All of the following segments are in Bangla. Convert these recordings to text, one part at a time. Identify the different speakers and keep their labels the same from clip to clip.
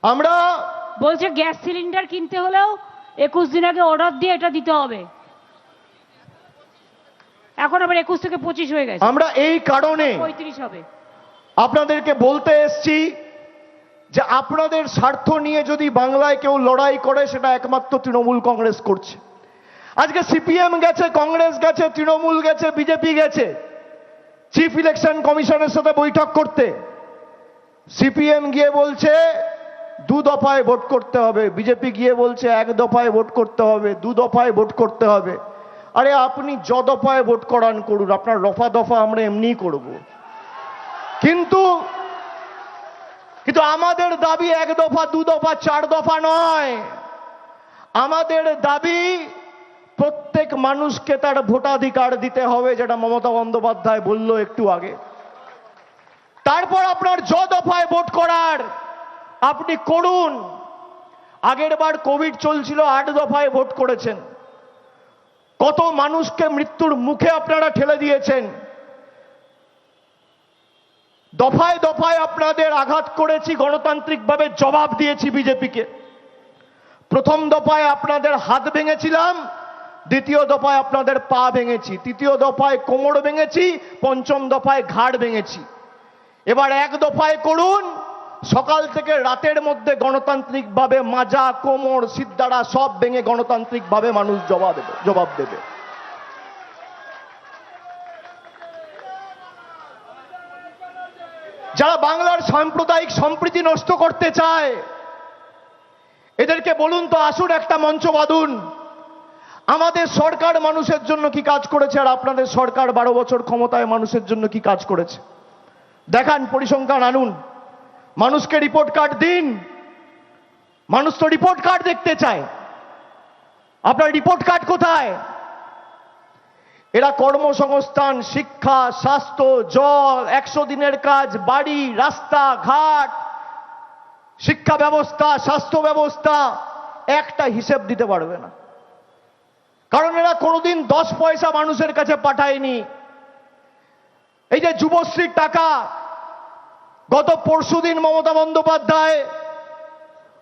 Speaker 1: আমরা
Speaker 2: বলছে গ্যাস সিলিন্ডার কিনতে হলেও 21 দিন আগে অর্ডার দিয়ে এটা দিতে হবে, এখন আবার 21 থেকে 25 হয়ে গেছে,
Speaker 1: আমরা এই কারণে
Speaker 2: 35 হবে।
Speaker 1: আপনাদেরকে বলতে এসছি যে আপনাদের স্বার্থ নিয়ে যদি বাংলায় কেউ লড়াই করে সেটা একমাত্র তৃণমূল কংগ্রেস করছে। আজকে সিপিএম গেছে, কংগ্রেস গেছে, তৃণমূল গেছে, বিজেপি গেছে চিফ ইলেকশন কমিশনের সাথে বৈঠক করতে। সিপিএম গিয়ে বলছে 2 দফায় ভোট করতে হবে, বিজেপি গিয়ে বলছে 1 দফায় ভোট করতে হবে, 2 দফায় ভোট করতে হবে। আরে আপনি দফায় ভোট করান করুন, আপনার রফা দফা আমরা এমনি করব। কিন্তু আমাদের দাবি 1 দফা 2 দফা 4 দফা নয়। আমাদের দাবি প্রত্যেক মানুষকে তার ভোটাধিকার দিতে হবে, যেটা মমতা বন্দ্যোপাধ্যায় বলল একটু আগে। তারপর আপনার দফায় ভোট করার আপনি করুন। আগের বার কোভিড চলছিল, 8 দফায় ভোট করেছেন। কত মানুষকে মৃত্যুর মুখে আপনারা ঠেলে দিয়েছেন। দফায় দফায় আপনাদের আঘাত করেছি, গণতান্ত্রিকভাবে জবাব দিয়েছি বিজেপিকে। প্রথম দফায় আপনাদের হাত ভেঙেছিলাম, দ্বিতীয় দফায় আপনাদের পা ভেঙেছি, তৃতীয় দফায় কোমর ভেঙেছি, পঞ্চম দফায় ঘাড় ভেঙেছি। এবার 1 দফায় করুন, সকাল থেকে রাতের মধ্যে গণতান্ত্রিকভাবে মাজা, কোমর, সিদ্ধারা সব ভেঙে গণতান্ত্রিকভাবে মানুষ জবাব দেবে। যারা বাংলার সাম্প্রদায়িক সম্প্রীতি নষ্ট করতে চায় এদেরকে বলুন তো, আসুন একটা মঞ্চ বাঁধুন। আমাদের সরকার মানুষের জন্য কি কাজ করেছে আর আপনাদের সরকার 12 বছর ক্ষমতায় মানুষের জন্য কি কাজ করেছে দেখান, পরিসংখ্যান আনুন, মানুষকে রিপোর্ট কার্ড দিন। মানুষ তো রিপোর্ট কার্ড দেখতে চায়। আপনার রিপোর্ট কার্ড কোথায়? এরা কর্মসংস্থান, শিক্ষা, স্বাস্থ্য, জল, 100 দিনের কাজ, বাড়ি, রাস্তা ঘাট, শিক্ষা ব্যবস্থা, স্বাস্থ্য ব্যবস্থা একটা হিসেব দিতে পারবে না, কারণ এরা কোনোদিন 10 পয়সা মানুষের কাছে পাঠায়নি। এই যে যুবশ্রীর টাকা, গত পরশুদিন মমতা বন্দ্যোপাধ্যায়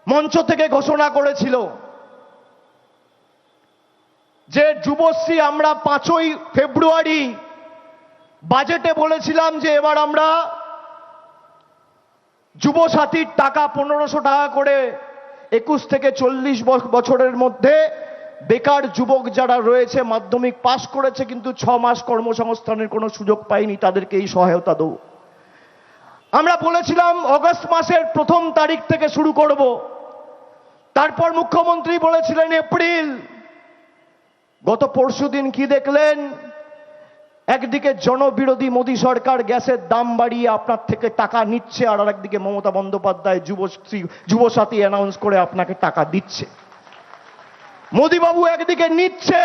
Speaker 1: মঞ্চ থেকে ঘোষণা করেছিল যে যুবশ্রী আমরা 5ই ফেব্রুয়ারি বাজেটে বলেছিলাম যে এবার আমরা যুবসাথীর টাকা 1500 টাকা করে 21 থেকে 40 বছরের মধ্যে বেকার যুবক যারা রয়েছে, মাধ্যমিক পাশ করেছে কিন্তু 6 মাস কর্মসংস্থানের কোনো সুযোগ পায়নি, তাদেরকে এই সহায়তা দেব। আমরা বলেছিলাম অগস্ট মাসের 1ম তারিখ থেকে শুরু করব। তারপর মুখ্যমন্ত্রী বলেছিলেন এপ্রিল। গত পরশুদিন কি দেখলেন? একদিকে জনবিরোধী মোদী সরকার গ্যাসের দাম বাড়িয়ে আপনার থেকে টাকা নিচ্ছে, আর একদিকে মমতা বন্দ্যোপাধ্যায় যুবসাথী অ্যানাউন্স করে আপনাকে টাকা দিচ্ছে। মোদীবাবু একদিকে নিচ্ছে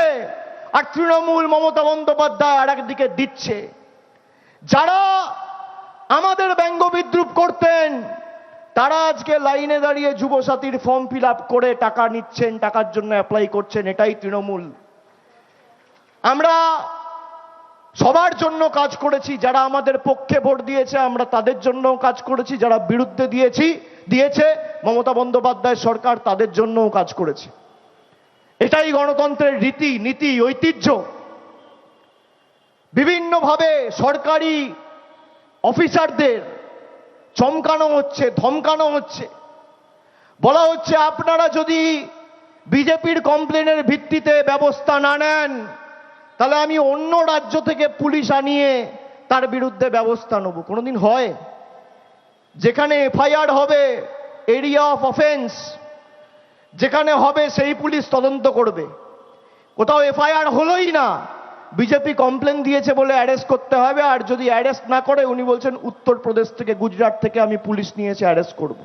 Speaker 1: আর তৃণমূল মমতা বন্দ্যোপাধ্যায় আর একদিকে দিচ্ছে। যারা আমাদের ব্যঙ্গ বিদ্রুপ করতেন তারা আজকে লাইনে দাঁড়িয়ে যুবসাথীর ফর্ম ফিল আপ করে টাকা নিচ্ছেন, টাকার জন্য অ্যাপ্লাই করছেন। এটাই তৃণমূল। আমরা সবার জন্য কাজ করেছি, যারা আমাদের পক্ষে ভোট দিয়েছে আমরা তাদের জন্য কাজ করেছি, যারা বিরুদ্ধে দিয়েছে মমতা বন্দ্যোপাধ্যায় সরকার তাদের জন্যও কাজ করেছে। এটাই গণতন্ত্রের রীতি নীতি ঐতিহ্য। বিভিন্নভাবে সরকারি অফিসারদের চমকানো হচ্ছে, ধমকানো হচ্ছে, বলা হচ্ছে আপনারা যদি বিজেপির কমপ্লেনের ভিত্তিতে ব্যবস্থা না নেন তাহলে আমি অন্য রাজ্য থেকে পুলিশ আনিয়ে তার বিরুদ্ধে ব্যবস্থা নেব। কোনোদিন হয়? যেখানে এফআইআর হবে, এরিয়া অফ অফেন্স যেখানে হবে সেই পুলিশ তদন্ত করবে। কোথাও এফআইআর হলোই না, বিজেপি কমপ্লেন দিয়েছে বলে অ্যারেস্ট করতে হবে, আর যদি অ্যারেস্ট না করে উনি বলছেন উত্তরপ্রদেশ থেকে গুজরাট থেকে আমি পুলিশ নিয়েছি অ্যারেস্ট করব।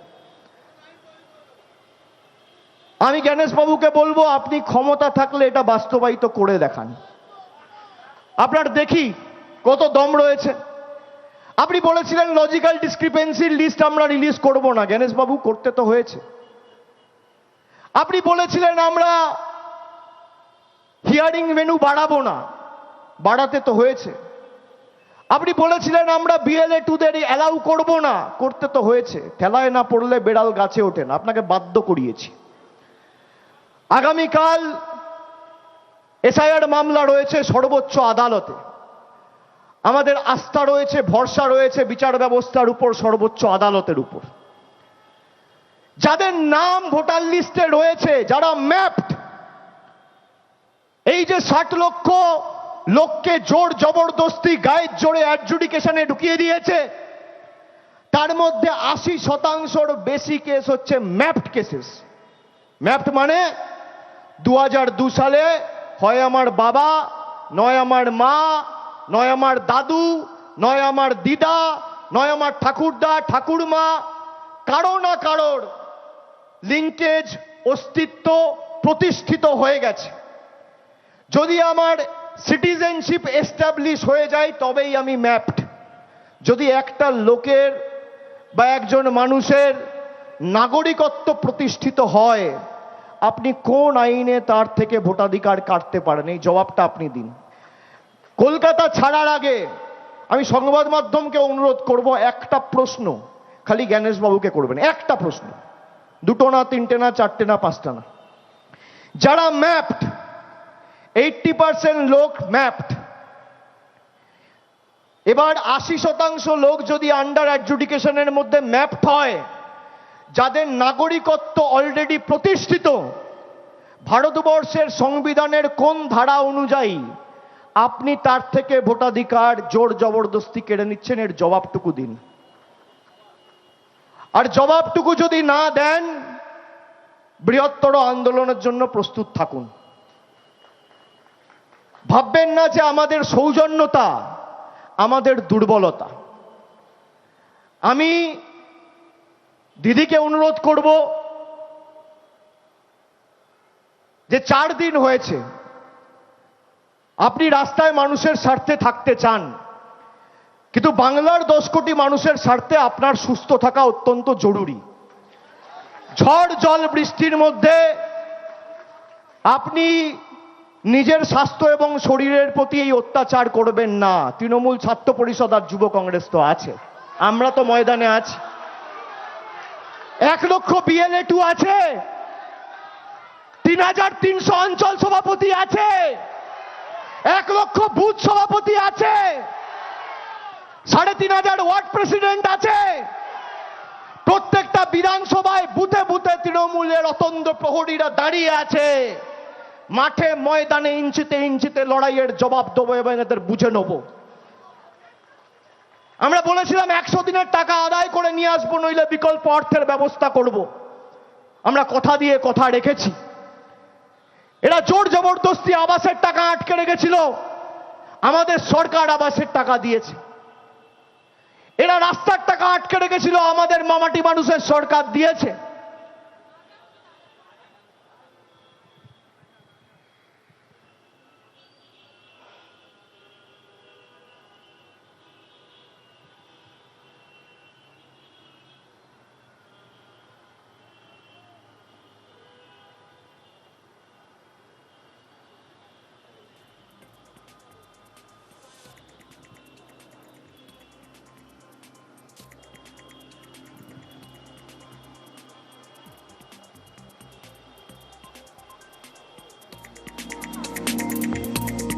Speaker 1: আমি জ্ঞানেশবাবুকে বলবো আপনি ক্ষমতা থাকলে এটা বাস্তবায়িত করে দেখান, আপনার দেখি কত দম রয়েছে। আপনি বলেছিলেন লজিক্যাল ডিসক্রিপেন্সির লিস্ট আমরা রিলিজ করব না, জ্ঞানেশবাবু করতে তো হয়েছে। আপনি বলেছিলেন আমরা হিয়ারিং ভেন্যু বাড়াবো না, বাড়াতে তো হয়েছে। আপনি বলেছিলেন আমরা বিএলএ টুদের অ্যালাউ করব না, করতে তো হয়েছে, ঠেলায় না পড়লে বেড়াল গাছে ওঠে না, আপনাকে বাধ্য করিয়েছি। আগামীকাল এসআইআর মামলা রয়েছে সর্বোচ্চ আদালতে, আমাদের আস্থা রয়েছে, ভরসা রয়েছে বিচার ব্যবস্থার উপর, সর্বোচ্চ আদালতের উপর। যাদের নাম ভোটার লিস্টে রয়েছে, যারা ম্যাপড, এই যে 60 লক্ষ লোককে জোর জবরদস্তি গায়ের জোরে অ্যাডজুডিকেশনে ঢুকিয়ে দিয়েছে, তার মধ্যে 80% বেশি কেস হচ্ছে ম্যাপড কেসেস। ম্যাপড মানে 2002 সালে হয় আমার বাবা, নয় আমার মা, নয় আমার দাদু, নয় আমার দিদা, নয় আমার ঠাকুরদা ঠাকুরমা, কারো না কারোর লিঙ্কেজ অস্তিত্ব প্রতিষ্ঠিত হয়ে গেছে। যদি আমার সিটিজেনশিপ এস্টাবলিশ হয়ে যায় তবেই আমি ম্যাপড। যদি একটা লোকের বা একজন মানুষের নাগরিকত্ব প্রতিষ্ঠিত হয়, আপনি কোন আইনে তার থেকে ভোটাধিকার কাটতে পারেন? এই জবাবটা আপনি দিন। কলকাতা ছাড়ার আগে আমি সংবাদ মাধ্যমকে অনুরোধ করব, একটা প্রশ্ন খালি জ্ঞানেশবাবুকে করবেন, একটা প্রশ্ন, দুটো না, তিনটে না, চারটে না, পাঁচটা না। যারা ম্যাপড, 80% লোক ম্যাপড, এবার 80% লোক যদি আন্ডার অ্যাডজুডিকেশনের মধ্যে ম্যাপড হয়, যাদের নাগরিকত্ব অলরেডি প্রতিষ্ঠিত, ভারতবর্ষের সংবিধানের কোন ধারা অনুযায়ী আপনি তার থেকে ভোটাধিকার জোর জবরদস্তি কেড়ে নিচ্ছেন? এর জবাবটুকু দিন। আর জবাবটুকু যদি না দেন, বৃহত্তর আন্দোলনের জন্য প্রস্তুত থাকুন। ভাববেন না যে আমাদের সৌজন্যতা আমাদের দুর্বলতা। আমি দিদিকে অনুরোধ করব যে 4 দিন হয়েছে আপনি রাস্তায় মানুষের স্বার্থে থাকতে চান, কিন্তু বাংলার 10 কোটি মানুষের স্বার্থে আপনার সুস্থ থাকা অত্যন্ত জরুরি। ঝড় জল বৃষ্টির মধ্যে আপনি নিজের স্বাস্থ্য এবং শরীরের প্রতি এই অত্যাচার করবেন না। তৃণমূল ছাত্র পরিষদ আর যুব কংগ্রেস তো আছে, আমরা তো ময়দানে আছি। 1 লক্ষ বিএলএ 2 আছে, 3300 অঞ্চল সভাপতি আছে, 1 লক্ষ বুথ সভাপতি আছে, 3500 ওয়ার্ড প্রেসিডেন্ট আছে। প্রত্যেকটা বিধানসভায় বুথে বুথে তৃণমূলের অতন্দ্র প্রহরীরা দাঁড়িয়ে আছে। মাঠে ময়দানে ইঞ্চিতে ইঞ্চিতে লড়াইয়ের জবাব দেবো এবং এদের বুঝে নেব। আমরা বলেছিলাম 100 দিনের টাকা আদায় করে নিয়ে আসবো, নইলে বিকল্প অর্থের ব্যবস্থা করব। আমরা কথা দিয়ে কথা রেখেছি। এরা জোর জবরদস্তি আবাসের টাকা আটকে রেখেছিল, আমাদের সরকার আবাসের টাকা দিয়েছে। এরা রাস্তার টাকা আটকে রেখেছিল, আমাদের মামাটি মানুষের সরকার দিয়েছে।